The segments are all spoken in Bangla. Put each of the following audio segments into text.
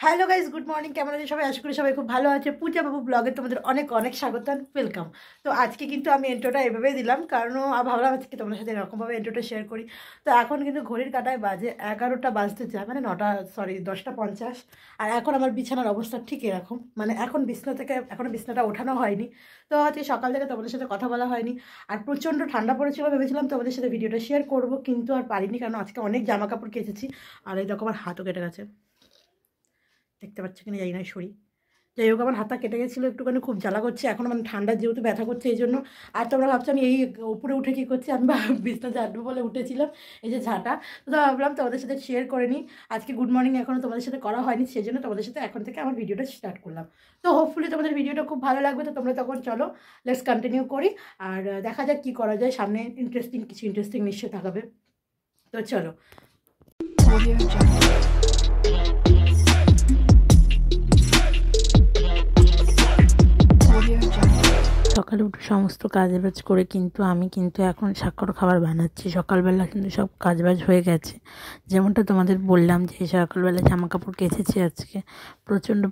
Hello guys, good morning. কেমন আছে সবাই? আশা করি সবাই খুব ভালো আছে। পূজা বাবু ব্লগে তোমাদের অনেক অনেক স্বাগত, ওয়েলকাম। তো আজকে কিন্তু আমি এন্ট্রোটা এভাবেই দিলাম, কারণ ভাবলাম আজকে তোমাদের সাথে এরকমভাবে এন্ট্রোটা শেয়ার করি। তো এখন কিন্তু ঘড়ির কাঁটায় বাজে 11টা বাজতে যায়, মানে 10টা 50। আর এখন আমার বিছানার অবস্থা ঠিক এরকম, মানে এখন বিছনা থেকে এখনও বিছনাটা ওঠানো হয়নি। তো আজকে সকাল থেকে তোমাদের সাথে কথা বলা হয়নি। আর প্রচণ্ড ঠান্ডা পড়েছিল, ভেবেছিলাম তোমাদের সাথে ভিডিওটা শেয়ার করবো, কিন্তু আর পারিনি, কারণ আজকে অনেক জামা কাপড় কেচেছি। আর এই দেখো আমার হাতও কেটে গেছে, দেখতে পাচ্ছি কিনা যাই না শরীর। যাই হোক, আমার হাতটা কেটে গেছিলো একটুখানি, খুব জ্বালা করছে এখন, মানে ঠান্ডার যেহেতু ব্যথা করছে এই জন্য। আর তোমরা ভাবছো আমি এই উপরে উঠে কী করছি, আমি বিছনা ঝাড়বো বলে উঠেছিলাম, এই যে ঝাঁটা। তো ভাবলাম তোমাদের সাথে শেয়ার করে নিই। আজকে গুড মর্নিং এখনও তোমাদের সাথে করা হয়নি, সেই জন্য তোমাদের সাথে এখন থেকে আমার ভিডিওটা স্টার্ট করলাম। তো হোপফুলি তোমাদের ভিডিওটা খুব ভালো লাগবে। তো তোমরা তখন চলো লেটস কন্টিনিউ করি, আর দেখা যাক কী করা যায়। সামনে কিছু ইন্টারেস্টিং নিশ্চয়ই থাকবে। তো চলো। সকালে উঠে সমস্ত কাজবাজ করে কিন্তু আমি এখন স্বাক্ষর খাবার বানাচ্ছি। সকালবেলা কিন্তু সব কাজবাজ হয়ে গেছে, যেমনটা তোমাদের বললাম যে সকালবেলা জামা কাপড় কেচেছি। আজকে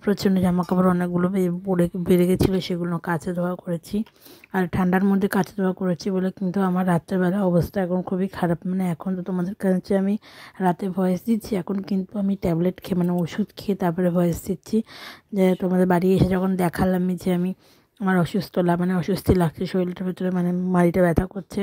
প্রচণ্ড জামা কাপড় অনেকগুলো বেড়ে গেছিলো, সেগুলো কাচা ধোয়া করেছি। আর ঠান্ডার মধ্যে কাচা ধোয়া করেছি বলে কিন্তু আমার রাত্রেবেলা অবস্থা এখন খুবই খারাপ। মানে এখন তো তোমাদের কাছে আমি রাতে ভয়েস দিচ্ছি, এখন কিন্তু আমি ট্যাবলেট খেয়ে, মানে ওষুধ খেয়ে তারপরে ভয়েস দিচ্ছি। যে তোমাদের বাড়ি এসে যখন দেখালাম যে আমার অস্বস্তি লাগছে শরীরটার ভেতরে, মানে মাড়িটা ব্যথা করতে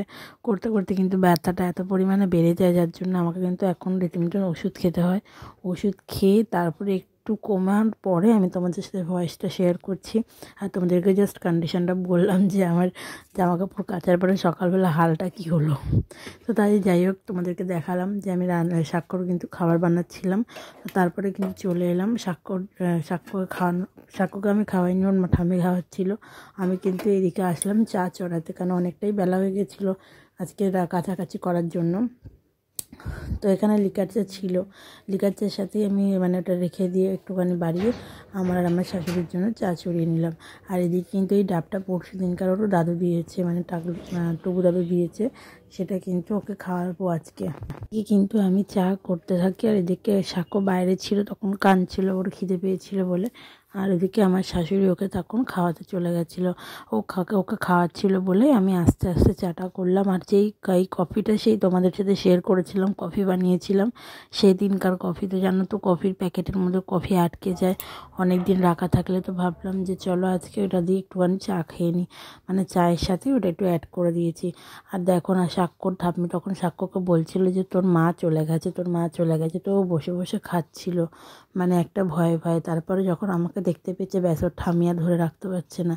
করতে কিন্তু ব্যথাটা এত পরিমাণে বেড়ে যায়, যার জন্য আমাকে কিন্তু এখন রীতিমতো ওষুধ খেতে হয়। ওষুধ খেয়ে তারপরে একটু কমার পরে আমি তোমাদের সাথে ভয়েসটা শেয়ার করছি। আর তোমাদেরকে জাস্ট কন্ডিশনটা বললাম যে আমার জামা কাপড় কাচার পরে সকালবেলা হালটা কী হলো। তো তাই যাই হোক, তোমাদেরকে দেখালাম যে আমি স্বাক্ষর কিন্তু খাবার বানাচ্ছিলাম। তারপরে কিন্তু চলে এলাম স্বাক্ষরকে আমি খাওয়াইনি, ওর ঠাম্মি খাওয়াচ্ছিল। আমি কিন্তু এদিকে আসলাম চা চড়াতে, কারণ অনেকটাই বেলা হয়ে গেছিলো আজকে কাছাকাছি করার জন্য। তো এখানে লিকার চা ছিল, লিকার চার সাথেই আমি ওটা রেখে দিয়ে একটুখানি বাড়িয়ে আমার আর আমার শাশুড়ির জন্য চা চড়িয়ে নিলাম। আর এদিকে কিন্তু এই ডাবটা পরশু দিনকার ওরও দাদু দিয়েছে, মানে টুকু দাদু দিয়েছে, সেটা কিন্তু ওকে খাওয়াবো আজকে। কিন্তু আমি চা করতে থাকি, আর এদিকে সাক্ষ্য বাইরে ছিল, তখন কাঁদছিল, ওর খিদে পেয়েছিল বলে। আর এদিকে আমার শাশুড়ি ওকে তখন খাওয়াতে চলে গেছিলো, ওকে খাওয়াচ্ছিল বলে আমি আস্তে আস্তে চাটা করলাম। আর এই কফিটা সেই তোমাদের সাথে শেয়ার করেছিলাম, কফি বানিয়েছিলাম সেই দিনকার কফি। তো জানো তো, কফির প্যাকেটের মধ্যে কফি আটকে যায় অনেক দিন রাখা থাকলে। তো ভাবলাম যে চলো আজকে ওটা দিয়ে একটুখানি চা খেয়ে নিই, মানে চায়ের সাথে ওটা একটু অ্যাড করে দিয়েছি। আর দেখো না, ঠাম্মি তখন সাক্ষ্যকে বলছিল যে তোর মা চলে গেছে। তো ও বসে বসে খাচ্ছিল, মানে একটা ভয়ে ভয়ে। তারপরে যখন আমাকে দেখতে পেয়েছে, ব্যাস ওর ঠাম্মি আর ধরে রাখতে পারছে না,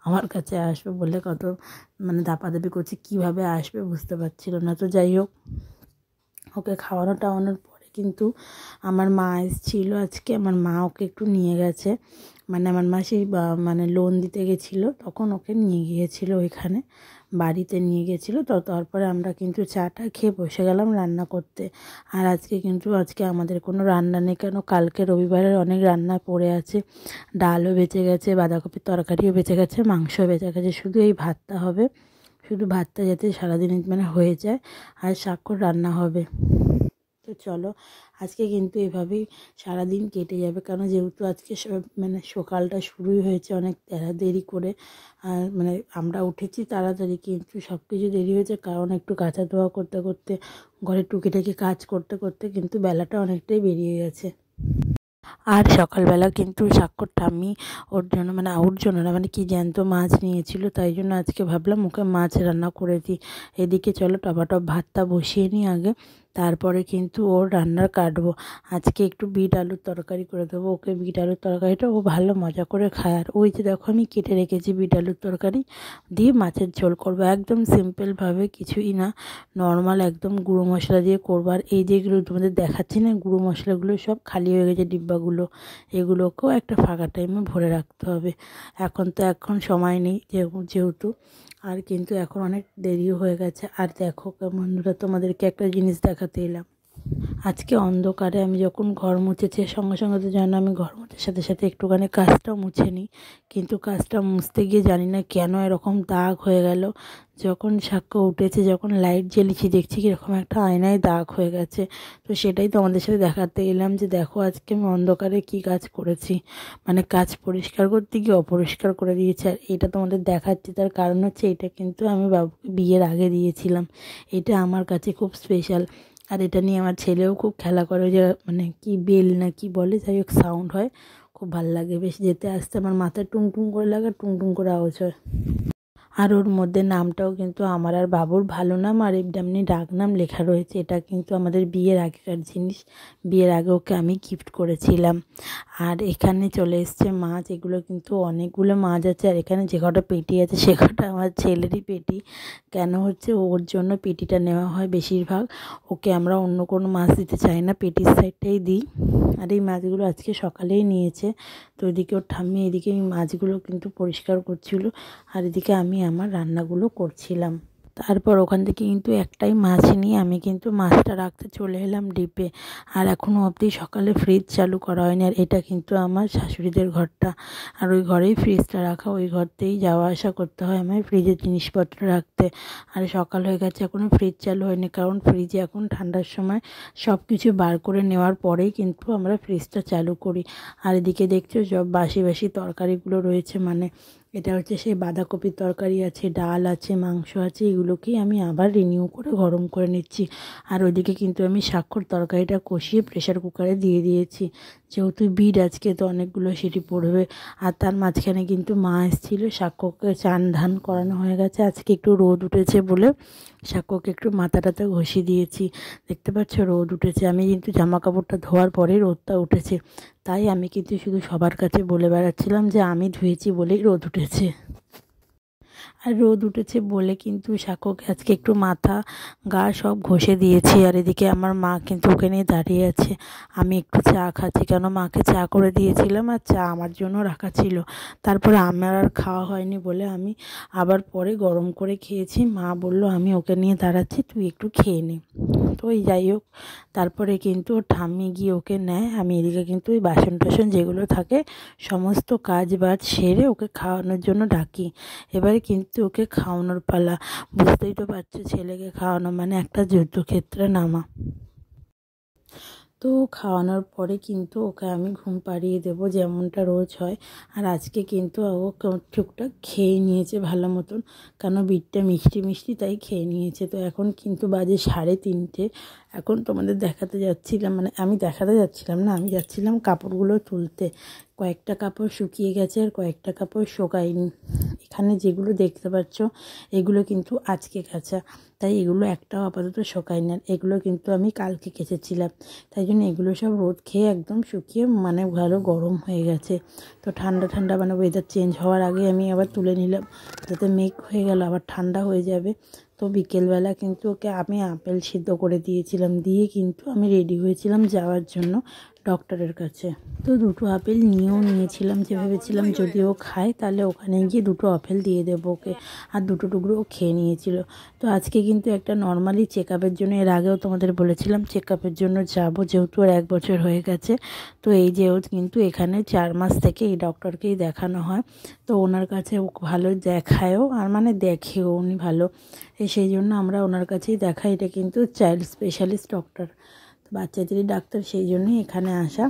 আমার কাছে আসবে বলে কত দাপাদাপি করছে, কীভাবে আসবে বুঝতে পারছিল না। তো যাই হোক, ওকে টাওয়ানোর পরে কিন্তু আমার মা এসেছিলো আজকে। আমার মা ওকে একটু নিয়ে গেছে, মানে আমার মা সেই লোন দিতে গেছিলো, তখন ওকে নিয়ে গিয়েছিলো ওইখানে, বাড়িতে নিয়ে গেছিলো। তো তারপরে আমরা কিন্তু চাটা খেয়ে বসে গেলাম রান্না করতে। আর আজকে আমাদের কোনো রান্না নেই, কেন কালকে রবিবারের অনেক রান্না পড়ে আছে। ডালও বেঁচে গেছে, বাঁধাকপির তরকারিও বেঁচে গেছে, মাংসও বেঁচে গেছে, শুধু এই ভাতটা হবে। শুধু ভাতটা যাতে সারাদিন হয়ে যায়, আর স্বাক্ষর রান্না হবে। তো চলো, আজকে কিন্তু এভাবেই সারাদিন কেটে যাবে, কারণ যেহেতু আজকে সকালটা শুরুই হয়েছে অনেক দেরি করে। আর আমরা উঠেছি তাড়াতাড়ি, কিন্তু সব কিছু দেরি হয়েছে, কারণ একটু কাঁচা ধোয়া করতে করতে, ঘরের টুকিটাকি কাজ করতে করতে কিন্তু বেলাটা অনেকটাই বেরিয়ে গেছে। আর সকালবেলা কিন্তু স্বাক্ষর ঠাম্মি ওর জন্য না, কি জ্যান্ত মাছ নিয়েছিল, তাই জন্য আজকে ভাবলাম ওকে মাছ রান্না করে দিই। এদিকে চলো টপাটপ ভাতটা বসিয়ে নিই আগে, তারপরে কিন্তু ওর রান্নার কাটবো। আজকে একটু বিট আলুর তরকারি করে দেবো ওকে। বিট আলুর তরকারিটা ও ভালো মজা করে খায়। আর ওই যে দেখো, আমি কেটে রেখেছি বিট আলুর তরকারি দিয়ে মাছের ঝোল করবো, একদম সিম্পলভাবে, কিছুই না, নর্মাল একদম গুঁড়ো মশলা দিয়ে করবো। আর এই যেগুলো তোমাদের দেখাচ্ছি না, গুঁড়ো মশলাগুলো সব খালি হয়ে গেছে ডিব্বাগুলো, এগুলোকেও একটা ফাঁকা টাইমে ভরে রাখতে হবে। এখন সময় নেই যেহেতু, আর কিন্তু এখন অনেক দেরিও হয়ে গেছে। আর দেখো বন্ধুরা, তোমাদেরকে একটা জিনিস দেখাতে এলাম। আজকে অন্ধকারে আমি যখন ঘর মুছেছি, সঙ্গে সঙ্গে তো জানো আমি ঘর মোছার সাথে সাথে একটুখানি কাজটাও মুছে নিই, কিন্তু কাজটা মুছতে গিয়ে জানি না কেন এরকম দাগ হয়ে গেল। যখন সাক্ষ্য উঠেছে, যখন লাইট জ্বেলেছি, দেখছি কীরকম একটা আয়নায় দাগ হয়ে গেছে। তো সেটাই তোমাদের সাথে দেখাতে এলাম যে দেখো আজকে আমি অন্ধকারে কী কাজ করেছি। মানে কাজ পরিষ্কার করতে গিয়ে অপরিষ্কার করে দিয়েছি। আর এটা তোমাদের দেখাচ্ছি, তার কারণ হচ্ছে এটা কিন্তু আমি বাবুকে বিয়ের আগে দিয়েছিলাম। এটা আমার কাছে খুব স্পেশাল। আর এটা নিয়ে আমার ছেলেও খুব খেলা করে, যে মানে কি বেল না কি বলে, যাই হোক সাউন্ড হয়, খুব ভালো লাগে। বেশ যেতে আসতে আমার মাথায় টুং টুং করে লাগে, টুং টুং করে আওয়াজ হয়। আর ওর মধ্যে নামটাও কিন্তু আমার আর বাবুর ভালো নাম আর এমনি ডাক নাম লেখা রয়েছে। এটা কিন্তু আমাদের বিয়ের আগেকার জিনিস, বিয়ের আগে ওকে আমি গিফট করেছিলাম। আর এখানে চলে এসছে মাছ, এগুলো কিন্তু অনেকগুলো মাছ আছে। আর এখানে যে কটা পেটি আছে সে কটা আমার ছেলেরই পেটি। কেন হচ্ছে ওর জন্য পেটিটা নেওয়া হয় বেশিরভাগ, ওকে আমরা অন্য কোনো মাছ দিতে চাই না, পেটির সাইডটাই দিই। আর এই মাছগুলো আজকে সকালেই নিয়েছে। তো এদিকে ওর ঠাম্মি এদিকে এই মাছগুলো কিন্তু পরিষ্কার করছিল, আর এদিকে আমি আমার রান্নাগুলো করছিলাম। তারপর ওখান থেকে কিন্তু একটাই মাছ নিয়ে আমি কিন্তু মাছটা রাখতে চলে এলাম ডিপে। আর এখনও অবধি সকালে ফ্রিজ চালু করা হয়নি। আর এটা কিন্তু আমার শাশুড়িদের ঘরটা, আর ওই ঘরেই ফ্রিজটা রাখা, ওই ঘরতেই যাওয়া আসা করতে হয় আমার ফ্রিজের জিনিসপত্র রাখতে। আর সকাল হয়ে গেছে, এখনও ফ্রিজ চালু হয়নি, কারণ ফ্রিজে এখন ঠান্ডার সময় সব কিছু বার করে নেওয়ার পরেই কিন্তু আমরা ফ্রিজটা চালু করি। আর এদিকে দেখছো সব বাসি বাসি তরকারিগুলো রয়েছে, মানে এটা হচ্ছে সেই বাঁধাকপির তরকারি আছে, ডাল আছে, মাংস আছে, এগুলোকেই আমি আবার রিনিউ করে গরম করে নিচ্ছি। আর ওইদিকে কিন্তু আমি স্বাক্ষর তরকারিটা কষিয়ে প্রেশার কুকারে দিয়ে দিয়েছি, যেহেতু বিড আজকে তো অনেকগুলো সেটি পড়বে। আর তার মাঝখানে কিন্তু মা এসেছিলো, স্বাক্ষরকে চান ধান করানো হয়ে গেছে, আজকে একটু রোদ উঠেছে বলে স্বাক্ষরকে একটু মাথা টাথা ঘষিয়ে দিয়েছি। দেখতে পাচ্ছ রোদ উঠেছে, আমি কিন্তু জামা কাপড়টা ধোয়ার পরে রোদটা উঠেছে, তাই আমি কিন্তু শুধু সবার কাছে বলে বেড়াচ্ছিলাম যে আমি ধুয়েছি বলেই রোদ উঠেছে। আর রোদ উঠেছে বলে কিন্তু সাক্ষ্যকে আজকে একটু মাথা গা সব ঘষে দিয়েছি। আর এদিকে আমার মা কিন্তু ওকে নিয়ে দাঁড়িয়ে আছে, আমি একটু চা খাচ্ছি, কেন মাকে চা করে দিয়েছিলাম আর চা আমার জন্য রাখা ছিল। তারপরে আমার আর খাওয়া হয়নি বলে আমি আবার পরে গরম করে খেয়েছি। মা বলল আমি ওকে নিয়ে দাঁড়াচ্ছি, তুই একটু খেয়ে নে। তো ওই যাই হোক, তারপরে কিন্তু ওর ঠাম্মি গিয়ে ওকে নেয়। আমি এদিকে কিন্তু ওই বাসন টাসন যেগুলো থাকে সমস্ত কাজ বাজ সেরে ওকে খাওয়ানোর জন্য ডাকি। এবারে কিন্তু ওকে খাওয়ানোর পালা, বুঝতেই তো পারছো ছেলেকে খাওয়ানো মানে একটা যুদ্ধক্ষেত্রে নামা। তো খাওয়ানোর পরে কিন্তু ওকে আমি ঘুম পাড়িয়ে দেবো, যেমনটা রোজ হয়। আর আজকে কিন্তু ও টুকটাক খেয়ে নিয়েছে ভালো মতন, কেন বিটটা মিষ্টি মিষ্টি তাই খেয়ে নিয়েছে। তো এখন কিন্তু বাজে 3:30। এখন তোমাদের দেখাতে যাচ্ছিলাম, মানে আমি দেখাতে যাচ্ছিলাম না, আমি যাচ্ছিলাম কাপড়গুলো তুলতে। কয়েকটা কাপড় শুকিয়ে গেছে আর কয়েকটা কাপড় শুকায়নি। এখানে যেগুলো দেখতে পাচ্ছ এগুলো কিন্তু আজকে কাচা, তাই এগুলো একটাও আপাতত শুকায় না। এগুলো কিন্তু আমি কালকে কেচেছিলাম, তাই জন্য এগুলো সব রোদ খেয়ে একদম শুকিয়ে মানে ভালো গরম হয়ে গেছে। তো ঠান্ডা ঠান্ডা মানে ওয়েদার চেঞ্জ হওয়ার আগে আমি আবার তুলে নিলাম, যাতে মেঘ হয়ে গেল আবার ঠান্ডা হয়ে যাবে। তো বিকেলবেলা কিন্তু ওকে আমি আপেল সিদ্ধ করে দিয়েছিলাম, দিয়ে কিন্তু আমি রেডি হয়েছিলাম যাওয়ার জন্য ডক্টরের কাছে। তো দুটো আপেল নিয়েও নিয়েছিলাম, যে ভেবেছিলাম যদি ও খায় তাহলে ওখানে গিয়ে দুটো আপেল দিয়ে দেবো ওকে। আর দুটো টুকরো ও খেয়ে নিয়েছিল। তো আজকে কিন্তু একটা নর্মালি চেক আপের জন্য, এর আগেও তোমাদের বলেছিলাম চেক আপের জন্য যাবো, যেহেতু ওর 1 বছর হয়ে গেছে। তো এই যে ও কিন্তু এখানে 4 মাস থেকে এই ডক্টরকেই দেখানো হয়। তো ওনার কাছে ও ভালো দেখায়ও, আর মানে দেখেও উনি ভালো, সেই জন্য আমরা ওনার কাছেই দেখাই। এটা কিন্তু চাইল্ড স্পেশালিস্ট ডক্টর, বাচ্চাদেরই ডাক্তার, সেই জন্যই এখানে আসা।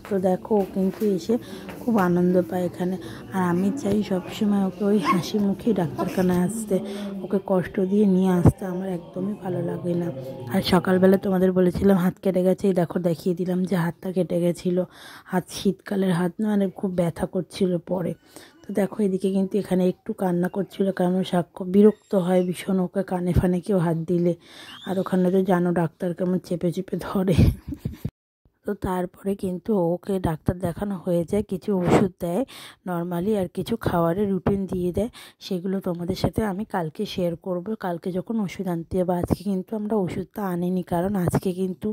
তো দেখো ও কিন্তু এসে খুব আনন্দ পায় এখানে। আর আমি চাই সবসময় ওকে ওই হাসি মুখে ডাক্তারখানায় আসতে, ওকে কষ্ট দিয়ে নিয়ে আসতে আমার একদমই ভালো লাগে না। আর সকালবেলা তোমাদের বলেছিলাম হাত কেটে গেছে, এই দেখো দেখিয়ে দিলাম যে হাতটা কেটে গেছিলো। হাত শীতকালের হাত না, মানে খুব ব্যথা করছিল পরে। তো দেখো এদিকে কিন্তু এখানে একটু কান্না করছিল, কারণ সাক্ষ্য বিরক্ত হয় ভীষণ ওকে কানে ফানে কেউ হাত দিলে। আর ওখানে তো জানো ডাক্তার কেমন চেপে চেপে ধরে। তো তারপরে কিন্তু ওকে ডাক্তার দেখানো হয়ে যায়, কিছু ওষুধ দেয় নর্মালি, আর কিছু খাওয়ারের রুটিন দিয়ে দেয়। সেগুলো তোমাদের সাথে আমি কালকে শেয়ার করব, কালকে যখন ওষুধ আনতে যাবো। আজকে কিন্তু আমরা ওষুধটা আনিনি, কারণ আজকে কিন্তু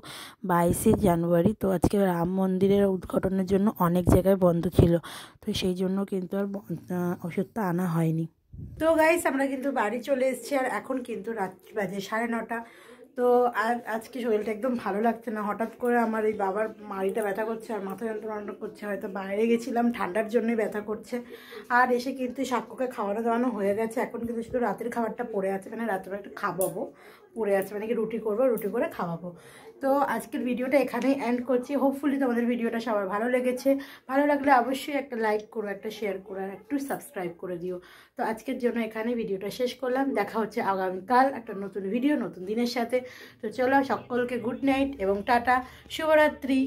22শে জানুয়ারি। তো আজকে রাম মন্দিরের উদ্ঘাটনের জন্য অনেক জায়গায় বন্ধ ছিল, তো সেই জন্য কিন্তু আর ওষুধটা আনা হয়নি। তো গাইস আমরা কিন্তু বাড়ি চলে এসেছি, আর এখন কিন্তু রাত্রি বাজে 9:30। তো আর আজকে শরীরটা একদম ভালো লাগছে না, হঠাৎ করে আমার এই বাবার মাড়িটা ব্যথা করছে আর মাথা যন্ত্রণা করছে, হয়তো বাইরে গেছিলাম ঠান্ডার জন্যই ব্যথা করছে। আর এসে কিন্তু সাক্ষ্যকে খাওয়ানো দাওয়ানো হয়ে গেছে, এখন কিন্তু শুধু রাতের খাবারটা পড়ে আছে, মানে রাত্রে একটু খাওয়াবো পড়ে আছে, মানে কি রুটি করবো, রুটি করে খাওয়াবো। তো আজকের ভিডিওটা এখানেই এন্ড করছি। হোপফুলি তোমাদের ভিডিওটা সবার ভালো লেগেছে। ভালো লাগলে অবশ্যই একটা লাইক করো, একটা শেয়ার করো, আর একটু সাবস্ক্রাইব করে দিও। তো আজকের জন্য এখানে ভিডিওটা শেষ করলাম, দেখা হচ্ছে আগামীকাল একটা নতুন ভিডিও নতুন দিনের সাথে। তো চলো সকলকে গুড নাইট এবং টাটা, শুভরাত্রি।